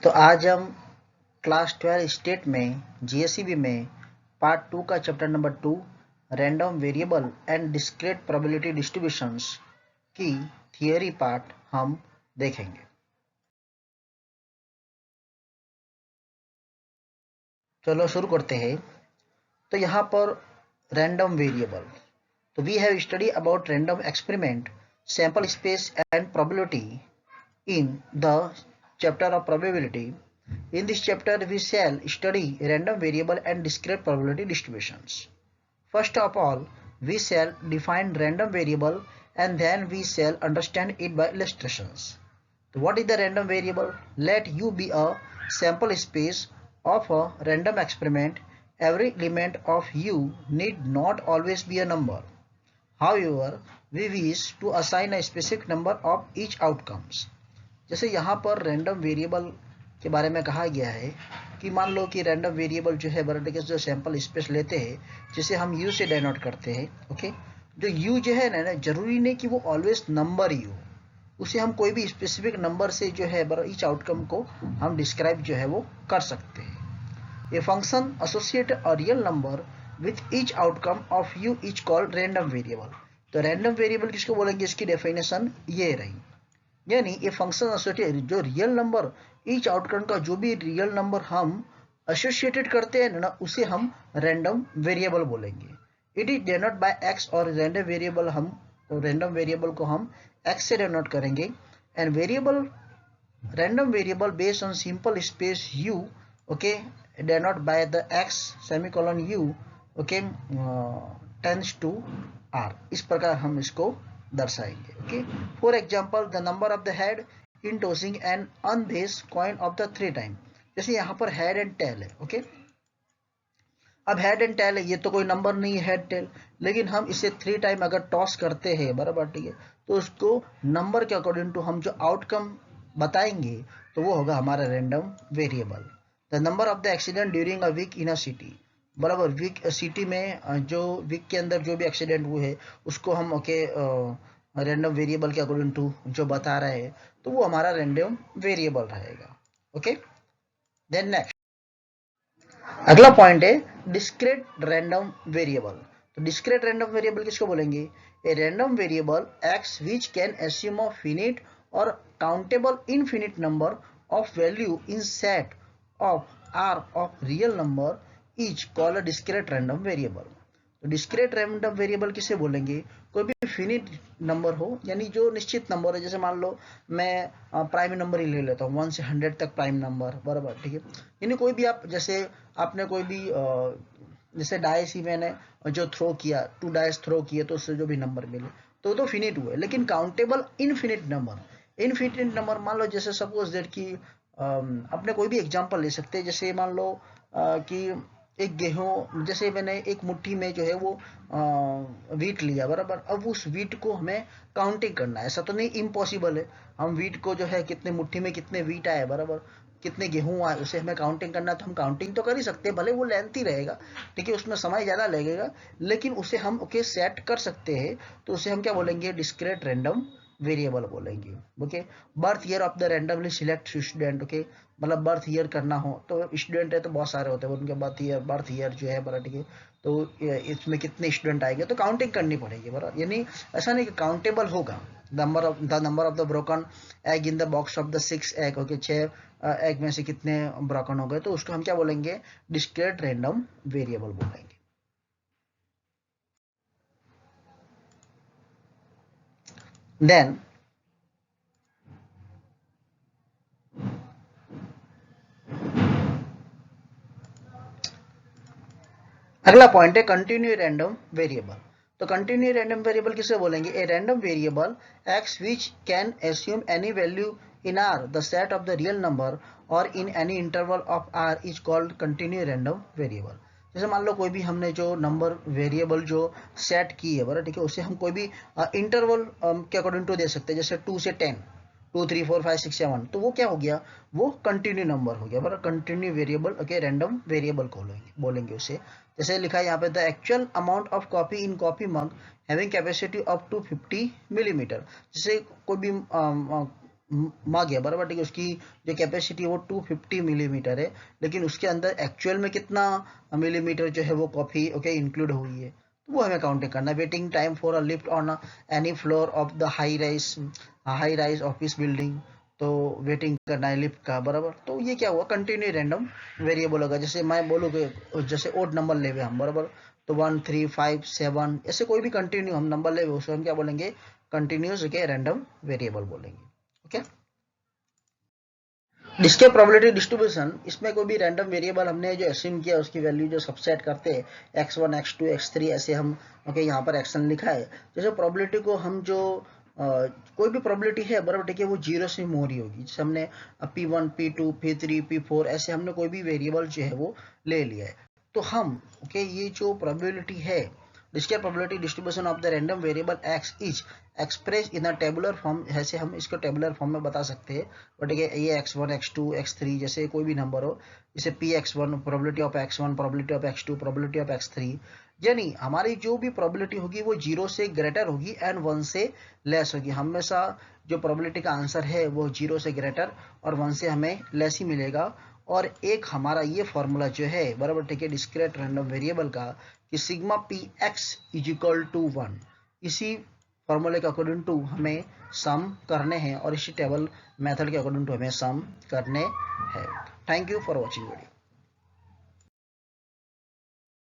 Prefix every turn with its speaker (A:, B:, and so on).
A: तो आज हम क्लास 12 स्टेट में जीएसईबी में पार्ट 2 का chapter number 2 random variable and discrete probability distributions की थियरी पार्ट हम देखेंगे। चलो शुरू करते हैं। तो यहाँ पर रैंडम वेरिएबल, तो we have study about random experiment, sample space and probability in the chapter of probability. In this chapter, we shall study random variable and discrete probability distributions. First of all, we shall define random variable and then we shall understand it by illustrations. So what is the random variable? Let U be a sample space of a random experiment. Every element of U need not always be a number. However, we wish to assign a specific number of each outcomes. जैसे यहाँ पर random variable के बारे में कहा गया है कि मान लो कि रैंडम वेरिएबल जो है बर्थ के जो सैंपल स्पेस लेते हैं जिसे हम यू से डेनोट करते हैं। ओके, जो यू जो है ना, जरूरी नहीं कि वो ऑलवेज नंबर ही हो, उसे हम कोई भी स्पेसिफिक नंबर से जो है ईच आउटकम को हम डिस्क्राइब जो है वो कर सकते हैं। A function associate a real number with each outcome of you is called random variable. तो रैंडम वेरिएबल किसको बोलेंगे, इसकी डेफिनेशन ये रही, यानी ये फंक्शन एसोसिएटेड जो रियल नंबर ईच आउटकम का जो भी रियल नंबर हम एसोसिएटेड करते हैं ना, उसे हम रैंडम वेरिएबल बोलेंगे। It is denote by X, और रैंडम वेरिएबल को हम एक्स से डेनोट करेंगे। And variable random variable based on simple space u, okay, denote by the X semicolon u, okay, tends to R. इस प्रकार हम इसको दर्शाएंगे। Okay, for example the number of the head in tossing and unbiased coin of the 3 time. जैसे यहाँ पर head and tail है। Okay, अब हेड एंड टेल है, ये तो कोई नंबर नहीं है हेड टेल, लेकिन हम इसे 3 टाइम अगर टॉस करते हैं बराबर, ठीक है, तो उसको नंबर के अकॉर्डिंग टू हम जो आउटकम बताएंगे तो वो होगा हमारा random variable. The number of the accident during a week in a city, बराबर वीक सिटी में जो वीक के अंदर जो भी एक्सीडेंट हुए है उसको हम ओके रैंडम वेरिएबल के अकॉर्डिंग टू जो बता रहे हैं तो वो हमारा रैंडम वेरिएबल रहेगा। ओके, देन नेक्स्ट अगला पॉइंट है डिस्क्रीट रैंडम वेरिएबल। तो डिस्क्रीट रैंडम वेरिएबल किसको बोलेंगे? A random variable X which can assume a finite और countable infinite number of value in set of R of real number is called a discrete random variable. तो discrete random variable किसे बोलेंगे? कोई भी finite number हो, यानी जो निश्चित नंबर है। जैसे मान लो मैं प्राइम नंबर ही ले लेता हूँ 1 से 100 तक प्राइम नंबर, बराबर, ठीक है। यानी कोई भी आप, जैसे आपने कोई भी जैसे डाइस ही मैंने जो थ्रो किया, 2 डाइस थ्रो किए तो उससे जो भी नंबर मिले तो फिनिट हुए। लेकिन काउंटेबल इनफिनिट नंबर मान लो, जैसे सपोज दैट कि अपने कोई भी एग्जांपल ले सकते हैं। जैसे मान लो कि एक गेहूं, जैसे मैंने एक मुट्ठी में जो है वो वीट लिया, बराबर। अब उस वीट को हमें काउंटिंग करना है, ऐसा तो नहीं, इम्पॉसिबल है। हम वीट को जो है कितने मुट्ठी में कितने वीट आए, बराबर, कितने गेहूं आए, उसे हमें काउंटिंग करना है। तो हम काउंटिंग तो कर ही सकते हैं, भले वो लेंथी रहेगा, ठीक है, उसमें समय ज़्यादा लगेगा, लेकिन उसे हम ओके सेट कर सकते हैं। तो उसे हम क्या बोलेंगे? डिस्क्रीट रैंडम वेरिएबल बोलेंगे। Okay, birth year of the randomly select student, okay, मतलब बर्थ ईयर करना हो तो स्टूडेंट है तो बहुत सारे होते हैं, उनके बर्थ ईयर जो है बड़ा, ठीक है, तो इसमें कितने स्टूडेंट आएंगे तो काउंटिंग करनी पड़ेगी, बराबर। यानी ऐसा नहीं कि काउंटेबल होगा। Number of the broken egg in the box of the 6 egg, okay, 6 egg में से कितने ब्रोकन हो गए, तो उसको हम क्या बोलेंगे? डिस्क्रीट रैंडम वेरिएबल बोलेंगे। देन अगला पॉइंट है कंटिन्यू रैंडम वेरिएबल। तो कंटिन्यू रैंडम वेरिएबल किसे बोलेंगे? A random variable X which can assume any value in R the set of the real number और in any interval of R is called continue random variable. जैसे मान लो कोई भी हमने जो नंबर वेरिएबल जो सेट की है, बराबर, ठीक है, उसे हम कोई भी इंटरवल के अकॉर्डिंग टू दे सकते हैं। जैसे 2 से 10, 2 3 4 5 6 7, तो वो क्या हो गया? वो कंटिन्यू नंबर हो गया, बराबर, continue variable, okay, random variable को बोलेंगे उसे। जैसे लिखा है यहाँ पे, the actual amount of coffee in coffee mug having capacity up to 50 millimetre. जैसे कोई भी मा गया बराबर, ठीक है। उसकी जो कैपेसिटी है वो 250 मिलीमीटर है, लेकिन उसके अंदर एक्चुअल में कितना मिलीमीटर जो है वो कॉफ़ी ओके इंक्लूड हुई है, तो वो हमें काउंटिंग करना है। Waiting time for a lift on any floor of the high rise office building, तो वेटिंग करना है लिफ्ट का बराबर। तो ये क्या हुआ, कंटिन्यू रैंडम वेरिएबल होगा। जैसे मैं बोलूँ कि जैसे ओड नंबर ले हम बराबर, तो 1 3 5 7 ऐसे कोई भी कंटिन्यू हम नंबर ले उसको हम क्या बोलेंगे, कंटिन्यूस के रैंडम वेरिएबल बोलेंगे। ओके, डिस्के प्रोबेबिलिटी डिस्ट्रीब्यूशन, इसमें कोई भी रैंडम वेरिएबल हमने जो एस्यूम किया उसकी वैल्यू जो सबसेट करते हैं x1 x2 x3 ऐसे हम ओके यहाँ पर एक्शन लिखा है। जैसे प्रोबेबिलिटी को हम जो कोई भी प्रोबेबिलिटी है बराबर, ठीक है, वो 0 से मूव हो रही होगी। जैसे हमने P1 P2 P3 P4 ऐसे हमने कोई भी वेरिएबल जो है वो ले लिया है, तो हम ओके ये जो प्रोबेबिलिटी है, discrete probability distribution of the random variable x is express in a tabular form, ऐसे हम इसको टेबुलर फॉर्म में बता सकते हैं। बट ये x1 x2 x3 जैसे कोई भी नंबर हो, जैसे px1 probability of x1 probability of x2 probability of x3, यानी हमारी जो भी प्रोबेबिलिटी होगी वो 0 से ग्रेटर होगी एंड 1 से लेस होगी। हमेशा जो प्रोबेबिलिटी का आंसर है वो 0 से ग्रेटर और 1 से हमें लेस ही मिलेगा। और एक हमारा ये फॉर्मूला जो है बराबर, ठीक है, डिस्क्रीट रैंडम वेरिएबल का, कि sigma P X is equal to 1, इसी फॉर्मूले के अकॉर्डिंग टू हमें सम करने हैं और इसी टेबल मेथड के अकॉर्डिंग टू हमें सम करने हैं। Thank you for watching video.